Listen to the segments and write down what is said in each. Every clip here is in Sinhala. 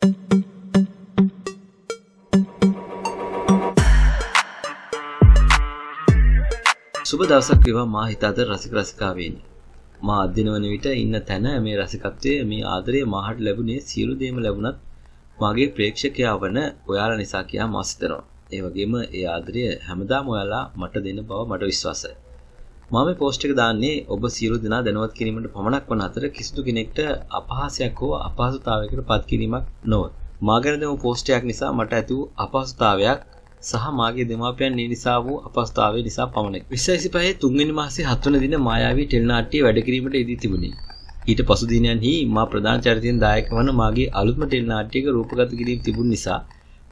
සුබ දවසක් වේවා මා හිතාද රසික රසිකාවේනි. මා අදිනවන විට ඉන්න තැන මේ රසිකත්වයේ මේ ආදරය මාහට ලැබුණේ සියලු දේම ලැබුණත් මාගේ ප්‍රේක්ෂකයා වන ඔයාලා නිසා කියා මා සිතනවා. ඒ වගේම ඒ ආදරය හැමදාම ඔයාලා මට දෙන බව මට විශ්වාසයි. මා මේ පෝස්ට් එක දාන්නේ ඔබ සියලු දෙනා දැනුවත් කිරීමට පමණක් වන අතර කිසිදු කෙනෙක්ට අපහාසයක් හෝ අපහසුතාවයකට පත් කිරීමක් නොව. මා ගැන දෙමු පෝස්ට් එකක් නිසා මට ඇති වූ අපහසුතාවයක් සහ මාගේ දෙමාපියන් නිසා වූ අපහසුතාවය නිසා පමණක්. 2025 තුන්වෙනි මාසයේ 7 වන දින මායාවී ටෙලිනාට්‍යයේ වැඩ කිරීමට ඉදී තිබුණේ. ඊට පසු දිනයන්හි මා ප්‍රධාන චරිතයෙන් දායක වන මාගේ අලුත්ම ටෙලිනාට්‍යයක රූපගත කිරීම තිබුණ නිසා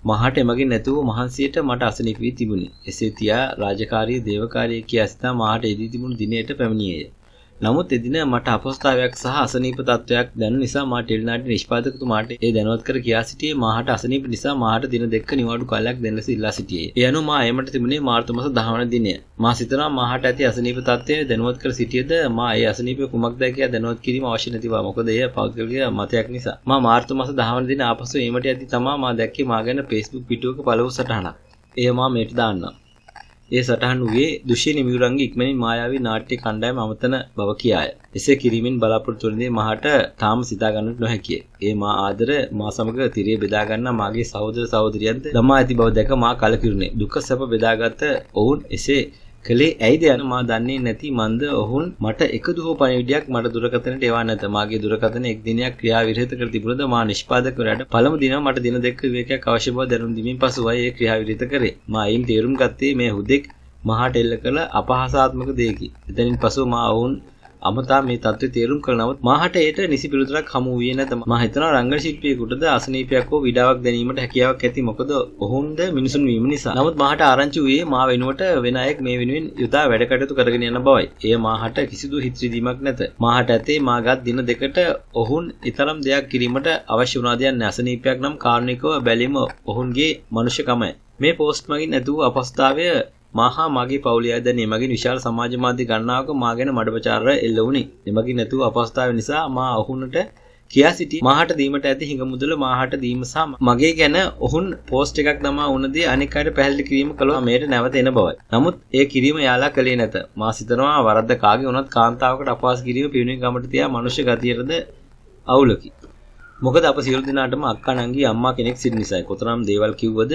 මහාට එමගින් නැතුව මහන්සියට මට අසනීප වී තිබුණේ. එසේ තියා රාජකාරී දේවකාරී කියා සිතා මහාට ඉදී තිබුණු දිනයට පැමිණියේය. නමුත් එදින මට අපහසුතාවයක් සහ අසනීප තත්වයක් දැනුන නිසා මා ටෙලිනාට්‍ය නිෂ්පාදකතුමාට ඒ දැනුවත් කර කියා සිටියේ මාහට අසනීප නිසා මාහට දින දෙකක නිවාඩු කාලයක් දෙන්න ලෙස ඉල්ලා සිටියේ. ඒ අනුව මා එමට තිබුණේ මාර්තු මාස 10 වන දිනය. මා සිතනවා මාහට ඇති අසනීප තත්වය දැනුවත් කර සිටියද මා ඒ අසනීපය කුමක්ද කියා දැනුවත් කිරීම අවශ්‍ය නැති බව. මොකද එය පෞද්ගලික මතයක් නිසා. මා මාර්තු මාස 10 වන දින ආපසු එමට යද්දී තමා මා දැක්කේ මා ගැන Facebook පිටුවක පළවු සටහනක්. එය මා මේට දාන්නම්. ඒ සටහන් වූයේ දුෂ්‍යනි මියුරන්ගේ ඉක්මනින් මායාවී නාට්‍ය කණ්ඩායම අමතන බව කියාය. එසේ කිරීමෙන් බලාපොරොත්තු වන්නේ මහට තාම සිතා ගන්නට නොහැකිය. ඒ මා ආදර මා සමග තිරේ බෙදා ගන්නා මාගේ සහෝදර සහෝදරියන්ද ළමා ඇති බව දැක මා කලකිරුණේ. දුක සැප බෙදාගත් ඔවුන් එසේ කලේ ඇයිද යන මා දන්නේ නැති මන්ද ඔවුන් මට එකදු හෝ පණිවිඩයක් මට දුරකථනයට එවා නැත. මාගේ දුරකථන එක් දිනයක් ක්‍රියා විරහිත කර තිබුණද මා නිෂ්පාදකවරයාට පළමු දිනම මට දින දෙකක විවේකයක් අවශ්‍ය බව දැනුම් දීමින් පසුවයි ඒ ක්‍රියා විරහිත කරේ. මා එයින් තේරුම් ගත්තේ මේ හුදෙක් මහාට එල්ල කළ අපහාසාත්මක දෙයකි. එතනින් පසු මා ඔවුන් අමතා මේ තත්ත්වය තේරුම් කළ නමුත් මාහට ඒට නිසි පිළිතුරක් හමු වූයේ නැත. මා හිතනවා රංගන ශිල්පියෙකුටද අසනීපයක් හෝ විඩාවක් දැනීමට හැකියාවක් ඇති. මොකද ඔවුන්ද මිනිසුන් වීම නිසා. නමුත් මාහට ආරංචි වූයේ මා වෙනුවට වෙන අයෙක් මේ වෙනුවෙන් යුතා වැඩ කටයුතු කරගෙන යන බවයි. එය මාහට කිසිදු හිත් රිදීමක් නැත. මාහට ඇතේ මාගත් දින දෙකට ඔවුන් ඊතරම් දෙයක් කිරීමට අවශ්‍ය වුණාද යන්නේ අසනීපයක් නම් කාරුණිකව බැලීම ඔවුන්ගේ මනුෂ්‍යකමයි. මේ පෝස්ට් මගින් ඇති වූ අපස්ථාවය මාහා මගේ පවුලේ අය දැන එමගින් විශාල සමාජ මාධ්‍ය ගණනාවක මා ගැන මඩපචාරය එල්ල වුණේ. එමගින් නැතුව අපස්ථාව නිසා මා ඔවුන්ට කියා සිටි මාහට දීමට ඇති හිඟ මුදල මාහට දීම සහ මගේ ගැන ඔවුන් පෝස්ට් එකක් තමා වුණදී අනෙක් අයට පැහැදිලි කිරීම කළා මේට නැවත එන බවයි. නමුත් ඒ කිරීම යාලා කළේ නැත. මා සිතනවා වරද්ද කාගේ වුණත් කාන්තාවකට අපහාස කිරීම පිරිවෙන් ගමට තියා මනුෂ්‍ය ගතියටද අවුලකි. මොකද අප සියලු දෙනාටම අක්කා නංගි අම්මා කෙනෙක් සිටින නිසා කොතරම් දේවල් කිව්වද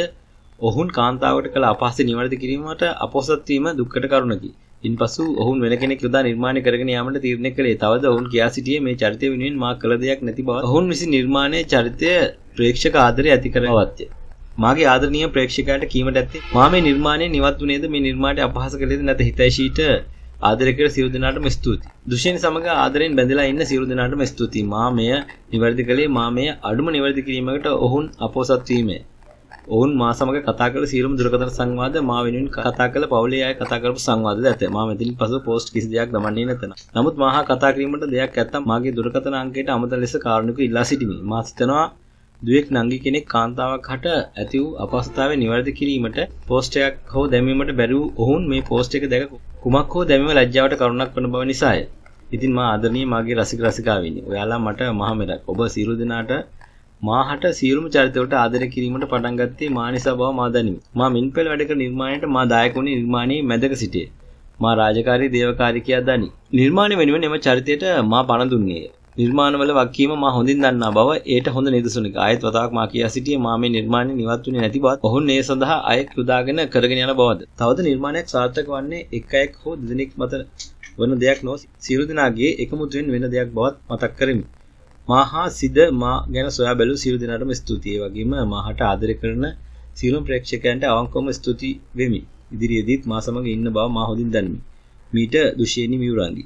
ඔවුන් කාන්තාවට කළ අපහාසය නිවැරදි කිරීමට අපොසත් වීම දුක්කට කරුණකි. ඉන්පසු ඔවුන් වෙන කෙනෙක් යොදා නිර්මාණය කරගෙන යාමට තීරණය කළේ. තවද ඔවුන් කියා සිටියේ මේ චරිතය වෙනුවෙන් මා කළ දෙයක් නැති බව. ඔවුන් විසින් නිර්මාණයේ චරිතය ප්‍රේක්ෂක ආදරය ඇති කරවත්ය. මාගේ ආදරණීය ප්‍රේක්ෂකයාට කීමට ඇත්තේ මා මේ නිර්මාණය නිවත් වුණේද මේ නිර්මාණය අපහාස කළේද නැත. හිතයිශීට ආදරය කර සියලු දෙනාටම ස්තුතියි. දුෂ්‍යනි සමග ආදරෙන් බැඳලා ඉන්න සියලු දෙනාටම ස්තුතියි. මා මෙය නිවැරදි කළේ මා මෙය අඩුම නිවැරදි කිරීමකට ඔවුන් අපොසත් වීමයි. ඔවුන් මා සමග කතා කළ සියලුම දුරකථන සංවාද මා වෙනුවෙන් කතා කළ පවුලේ අය කතා කරපු සංවාදද ඇත. මා මෙතනින් පසු පෝස්ට් කිසි දෙයක් දමන්නේ නැත. නමුත් මාහා කතා කිරීමට දෙයක් ඇත්තම් මාගේ දුරකථන අංකයට අමතර ලෙස කාරුණිකව ඉල්ලා සිටිමි. මා සිතනවා දුවෙක් නංගි කෙනෙක් කාන්තාවක් හට ඇති වූ අපහසුතාවය නිවැරදි කිරීමට පෝස්ට් එකක් හෝ දැමීමට බැරි වූ ඔවුන් මේ පෝස්ට් එක දැක කුමක් හෝ දැමීම ලැජ්ජාවට කරුණක් වන බව නිසාය. ඉතින් මා ආදරණීය මාගේ රසික රසිකාවිනි. ඔයාලා මට මහ මෙරක්. ඔබ සියලු දෙනාට මාහට සියලුම චරිතවලට ආදරය කිරීමට පටන් ගත්තේ මා නිසා බව මා දනිමි. මා මින්පෙළ වැඩ කරන නිර්මාණයට මා දායක වුණේ නිර්මාණයේ මැදක සිටියේ. මා රාජකාරී දේවකාරී කියා දනි. නිර්මාණය වෙනුවෙන් එම චරිතයට මා පණ දුන්නේය. නිර්මාණවල වගකීම මා හොඳින් දන්නා බව ඒට හොඳ නිදසුනකි. ආයෙත් වතාවක් මා කියා සිටියේ මා මේ නිර්මාණය නිවත් වුණේ නැති බවත් ඔවුන් ඒ සඳහා අයෙක් යොදාගෙන කරගෙන යන බවද. තවද නිර්මාණයක් සාර්ථක වන්නේ එක් අයෙක් හෝ දෙදෙනෙක් මත වන දෙයක් නොව සියලු දෙනාගේ එකමුතුවෙන් වෙන දෙයක් බවත් මතක් කරමි. මාහා සිද මා ගැන සොයා බැලූ සියලු දෙනාටම ස්තුතියි. ඒ වගේම මාහට ආදරය කරන සියලුම ප්‍රේක්ෂකයන්ට අවංකවම ස්තුති වෙමි. ඉදිරියේදීත් මා සමග ඉන්න බව මා හොඳින් දනිමි. මීට දුෂ්‍යනි මියුරන්ගි.